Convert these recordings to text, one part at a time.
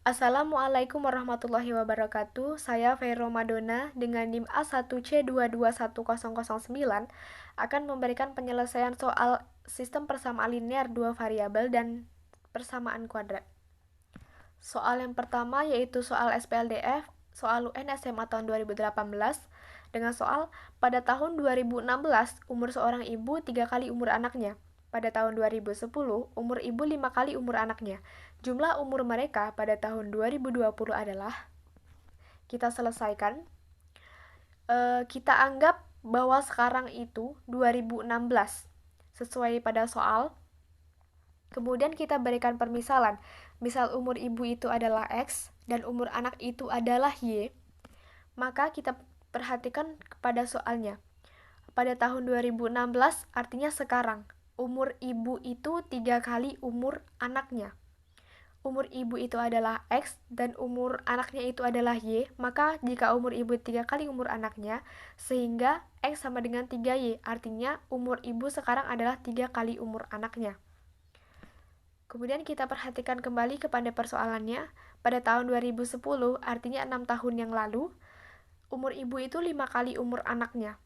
Assalamualaikum warahmatullahi wabarakatuh. Saya Vero Madonna dengan NIM A1C221009 akan memberikan penyelesaian soal sistem persamaan linear dua variabel dan persamaan kuadrat. Soal yang pertama yaitu soal SPLDF, soal UN SMA tahun 2018 dengan soal pada tahun 2016 umur seorang ibu 3 kali umur anaknya. Pada tahun 2010, umur ibu 5 kali umur anaknya. Jumlah umur mereka pada tahun 2020 adalah, kita selesaikan. Kita anggap bahwa sekarang itu 2016 sesuai pada soal. Kemudian kita berikan permisalan. Misal umur ibu itu adalah X dan umur anak itu adalah Y. Maka kita perhatikan kepada soalnya. Pada tahun 2016 artinya sekarang. Umur ibu itu 3 kali umur anaknya. Umur ibu itu adalah X dan umur anaknya itu adalah Y, maka jika umur ibu 3 kali umur anaknya, sehingga X sama dengan 3Y, artinya umur ibu sekarang adalah 3 kali umur anaknya. Kemudian kita perhatikan kembali kepada persoalannya. Pada tahun 2010, artinya 6 tahun yang lalu, umur ibu itu 5 kali umur anaknya.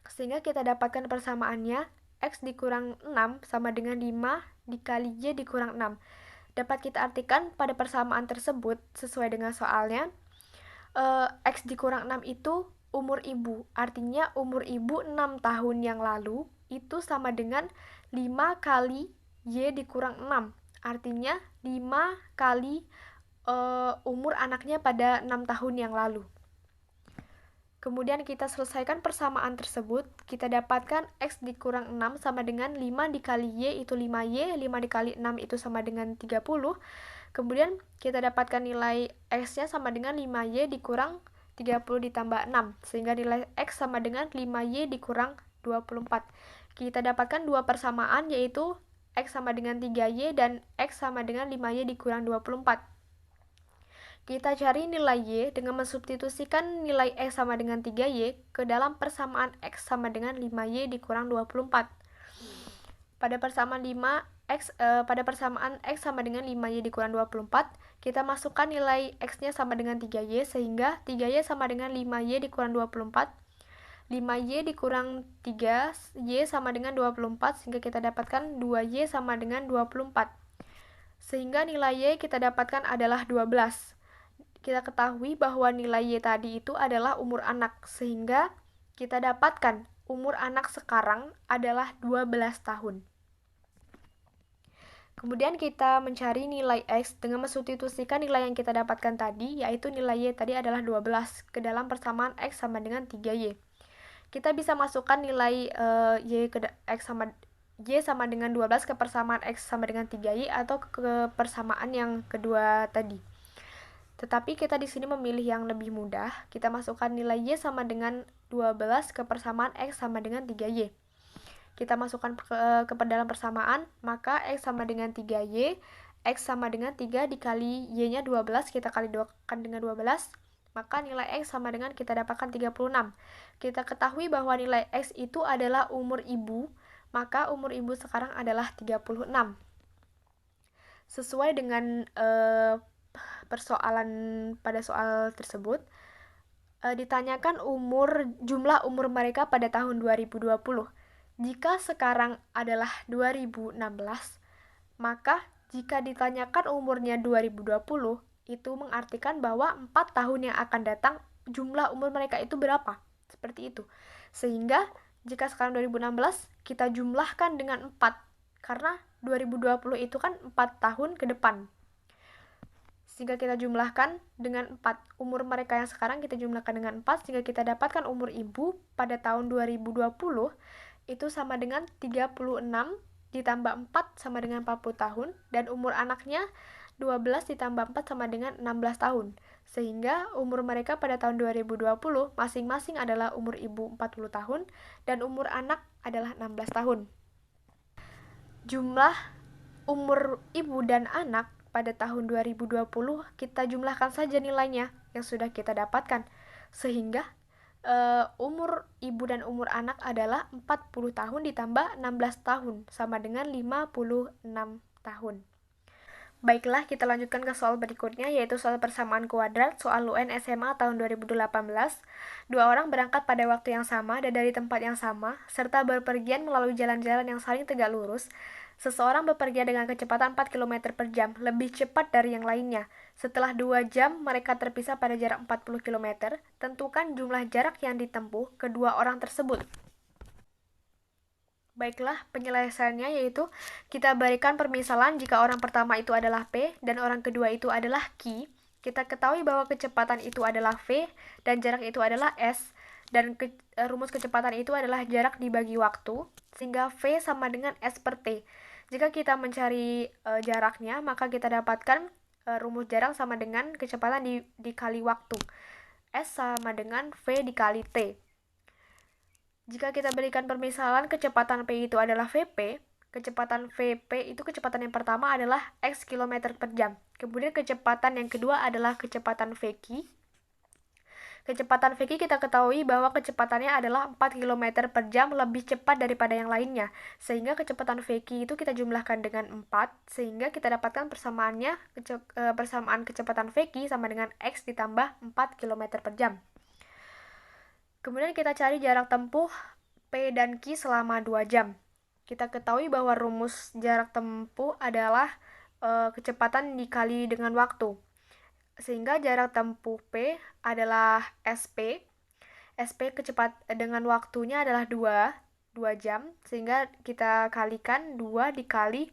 Sehingga kita dapatkan persamaannya, X dikurang 6 sama dengan 5 dikali Y dikurang 6. Dapat kita artikan pada persamaan tersebut sesuai dengan soalnya. X dikurang 6 itu umur ibu. Artinya umur ibu 6 tahun yang lalu itu sama dengan 5 kali Y dikurang 6. Artinya 5 kali umur anaknya pada 6 tahun yang lalu. Kemudian kita selesaikan persamaan tersebut, kita dapatkan X dikurang 6 sama dengan 5 dikali Y itu 5Y, 5 dikali 6 itu sama dengan 30. Kemudian kita dapatkan nilai X-nya sama dengan 5Y dikurang 30 ditambah 6, sehingga nilai X sama dengan 5Y dikurang 24. Kita dapatkan dua persamaan yaitu X sama dengan 3Y dan X sama dengan 5Y dikurang 24. Kita cari nilai Y dengan mensubstitusikan nilai X sama dengan 3Y ke dalam persamaan X sama dengan 5Y dikurang 24. Pada persamaan X sama dengan 5Y dikurang 24, kita masukkan nilai X-nya sama dengan 3Y, sehingga 3Y sama dengan 5Y dikurang 24. 5Y dikurang 3Y sama dengan 24, sehingga kita dapatkan 2Y sama dengan 24. Sehingga nilai Y kita dapatkan adalah 12. Kita ketahui bahwa nilai Y tadi itu adalah umur anak, sehingga kita dapatkan umur anak sekarang adalah 12 tahun. Kemudian kita mencari nilai X dengan mensubstitusikan nilai yang kita dapatkan tadi, yaitu nilai Y tadi adalah 12, ke dalam persamaan X sama dengan 3Y. Kita bisa masukkan nilai Y sama dengan 12 ke persamaan X sama dengan 3Y atau ke persamaan yang kedua tadi. Tetapi kita di sini memilih yang lebih mudah. Kita masukkan nilai Y sama dengan 12 ke persamaan X sama dengan 3Y. Kita masukkan ke dalam persamaan, maka X sama dengan 3Y, X sama dengan 3 dikali Y-nya 12, kita kali 2 dengan 12, maka nilai X sama dengan kita dapatkan 36. Kita ketahui bahwa nilai X itu adalah umur ibu, maka umur ibu sekarang adalah 36. Sesuai dengan persoalan pada soal tersebut, ditanyakan jumlah umur mereka pada tahun 2020. Jika sekarang adalah 2016, maka jika ditanyakan umurnya 2020, itu mengartikan bahwa 4 tahun yang akan datang jumlah umur mereka itu berapa? Seperti itu. Sehingga jika sekarang 2016, kita jumlahkan dengan 4, karena 2020 itu kan 4 tahun ke depan. Sehingga kita jumlahkan dengan 4. Umur mereka yang sekarang kita jumlahkan dengan 4, sehingga kita dapatkan umur ibu pada tahun 2020 itu sama dengan 36 ditambah 4 sama dengan 40 tahun, dan umur anaknya 12 ditambah 4 sama dengan 16 tahun. Sehingga umur mereka pada tahun 2020 masing-masing adalah umur ibu 40 tahun dan umur anak adalah 16 tahun. Jumlah umur ibu dan anak pada tahun 2020 kita jumlahkan saja nilainya yang sudah kita dapatkan, sehingga umur ibu dan umur anak adalah 40 tahun ditambah 16 tahun sama dengan 56 tahun. Baiklah, kita lanjutkan ke soal berikutnya, yaitu soal persamaan kuadrat, soal UN SMA tahun 2018. Dua orang berangkat pada waktu yang sama dan dari tempat yang sama, serta berpergian melalui jalan-jalan yang saling tegak lurus. Seseorang bepergian dengan kecepatan 4 km per jam, lebih cepat dari yang lainnya. Setelah 2 jam, mereka terpisah pada jarak 40 km. Tentukan jumlah jarak yang ditempuh kedua orang tersebut. Baiklah, penyelesaiannya yaitu kita berikan permisalan jika orang pertama itu adalah P dan orang kedua itu adalah Q. Kita ketahui bahwa kecepatan itu adalah V dan jarak itu adalah S, dan rumus kecepatan itu adalah jarak dibagi waktu, sehingga V sama dengan S per T. Jika kita mencari jaraknya, maka kita dapatkan rumus jarak sama dengan kecepatan dikali waktu. S sama dengan V dikali T. Jika kita berikan permisalan kecepatan P itu adalah Vp, kecepatan Vp itu kecepatan yang pertama adalah X km per jam. Kemudian kecepatan yang kedua adalah kecepatan Vq. Kecepatan Vq kita ketahui bahwa kecepatannya adalah 4 km per jam, lebih cepat daripada yang lainnya. Sehingga kecepatan Vq itu kita jumlahkan dengan 4, sehingga kita dapatkan persamaannya, persamaan kecepatan Vq sama dengan X ditambah 4 km per jam. Kemudian kita cari jarak tempuh P dan Q selama 2 jam. Kita ketahui bahwa rumus jarak tempuh adalah kecepatan dikali dengan waktu. Sehingga jarak tempuh P adalah SP. SP dengan waktunya adalah 2 jam. Sehingga kita kalikan 2 dikali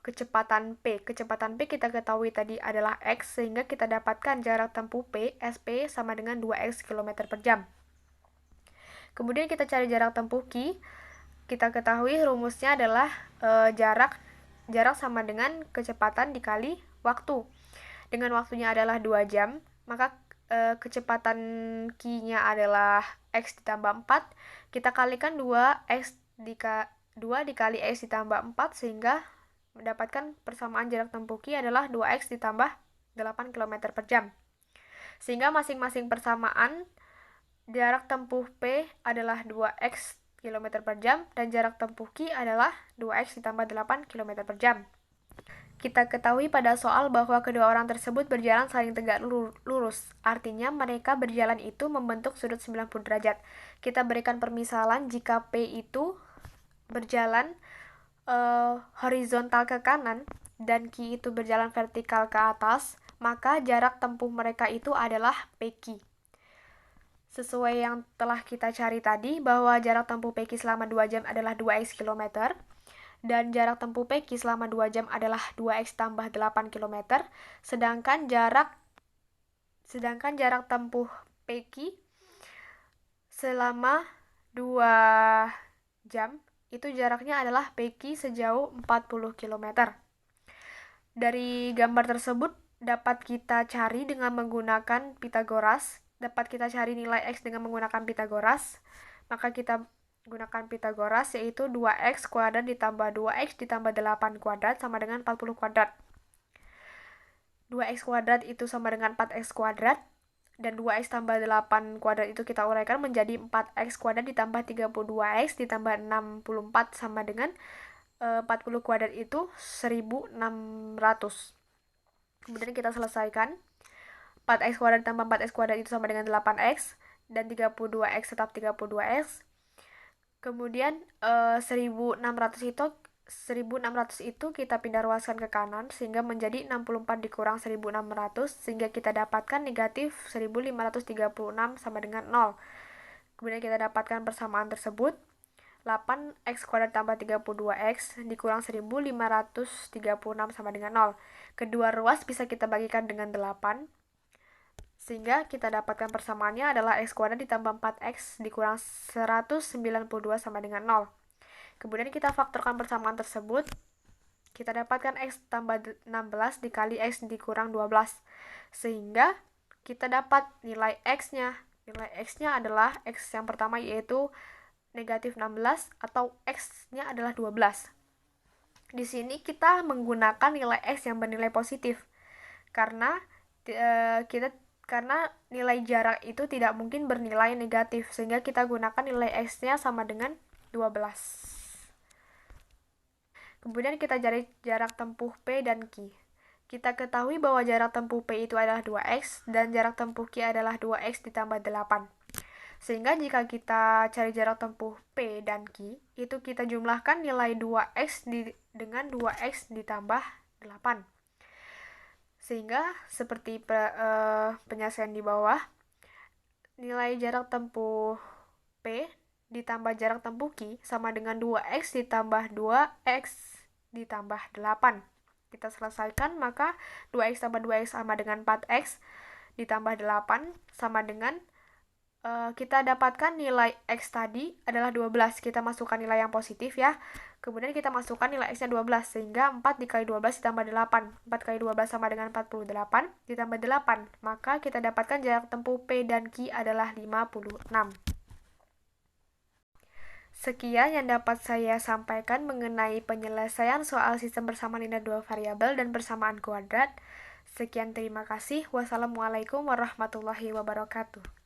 kecepatan P. Kecepatan P kita ketahui tadi adalah X, sehingga kita dapatkan jarak tempuh P, SP sama dengan 2X km per jam. Kemudian kita cari jarak tempuh Q. Kita ketahui rumusnya adalah jarak sama dengan kecepatan dikali waktu. Dengan waktunya adalah 2 jam, maka kecepatan Q-nya adalah X ditambah 4. Kita kalikan 2 dikali X ditambah 4, sehingga mendapatkan persamaan jarak tempuh Q adalah 2X ditambah 8 km per jam. Sehingga masing-masing persamaan jarak tempuh P adalah 2X km per jam dan jarak tempuh Q adalah 2X ditambah 8 km per jam. Kita ketahui pada soal bahwa kedua orang tersebut berjalan saling tegak lurus. Artinya mereka berjalan itu membentuk sudut 90 derajat. Kita berikan permisalan jika P itu berjalan horizontal ke kanan dan Q itu berjalan vertikal ke atas, maka jarak tempuh mereka itu adalah PQ. Sesuai yang telah kita cari tadi, bahwa jarak tempuh PQ selama 2 jam adalah 2X km, dan jarak tempuh PQ selama 2 jam adalah 2X tambah 8 km, sedangkan jarak tempuh PQ selama 2 jam itu jaraknya adalah PQ sejauh 40 km. Dari gambar tersebut dapat kita cari dengan menggunakan Pythagoras. Dapat kita cari nilai X dengan menggunakan Pythagoras. Maka kita gunakan Pythagoras, yaitu 2X kuadrat ditambah 2X ditambah 8 kuadrat sama dengan 40 kuadrat. 2X kuadrat itu sama dengan 4X kuadrat. Dan 2X tambah 8 kuadrat itu kita uraikan menjadi 4X kuadrat ditambah 32X ditambah 64 sama dengan 40 kuadrat itu 1600. Kemudian kita selesaikan. 4X kuadrat ditambah 4X kuadrat itu sama dengan 8X dan 32X tetap 32X. Kemudian 1600 itu kita pindah ruaskan ke kanan sehingga menjadi 64 dikurang 1600, sehingga kita dapatkan negatif 1536 sama dengan 0. Kemudian kita dapatkan persamaan tersebut. 8X kuadrat tambah 32X dikurang 1536 sama dengan 0. Kedua ruas bisa kita bagikan dengan 8, sehingga kita dapatkan persamaannya adalah X kuadrat ditambah 4X dikurang 192 sama dengan 0. Kemudian kita faktorkan persamaan tersebut. Kita dapatkan X tambah 16 dikali X dikurang 12. Sehingga kita dapat nilai X-nya. Nilai X-nya adalah X yang pertama yaitu negatif 16 atau X-nya adalah 12. Di sini kita menggunakan nilai X yang bernilai positif. Karena nilai jarak itu tidak mungkin bernilai negatif, sehingga kita gunakan nilai X-nya sama dengan 12. Kemudian kita cari jarak tempuh P dan Q. Kita ketahui bahwa jarak tempuh P itu adalah 2x dan jarak tempuh Q adalah 2x ditambah 8. Sehingga jika kita cari jarak tempuh P dan Q, itu kita jumlahkan nilai 2x dengan 2x ditambah 8. Sehingga seperti penyelesaian di bawah, nilai jarak tempuh P ditambah jarak tempuh Q sama dengan 2x ditambah 2x ditambah 8. Kita selesaikan, maka 2x tambah 2x sama dengan 4x ditambah 8 sama dengan kita dapatkan nilai x tadi adalah 12. Kita masukkan nilai yang positif ya. Kemudian kita masukkan nilai x-nya 12, sehingga 4 dikali 12 ditambah 8. 4 kali 12 sama dengan 48, ditambah 8. Maka kita dapatkan jarak tempuh P dan Q adalah 56. Sekian yang dapat saya sampaikan mengenai penyelesaian soal sistem persamaan linear dua variabel dan persamaan kuadrat. Sekian, terima kasih. Wassalamualaikum warahmatullahi wabarakatuh.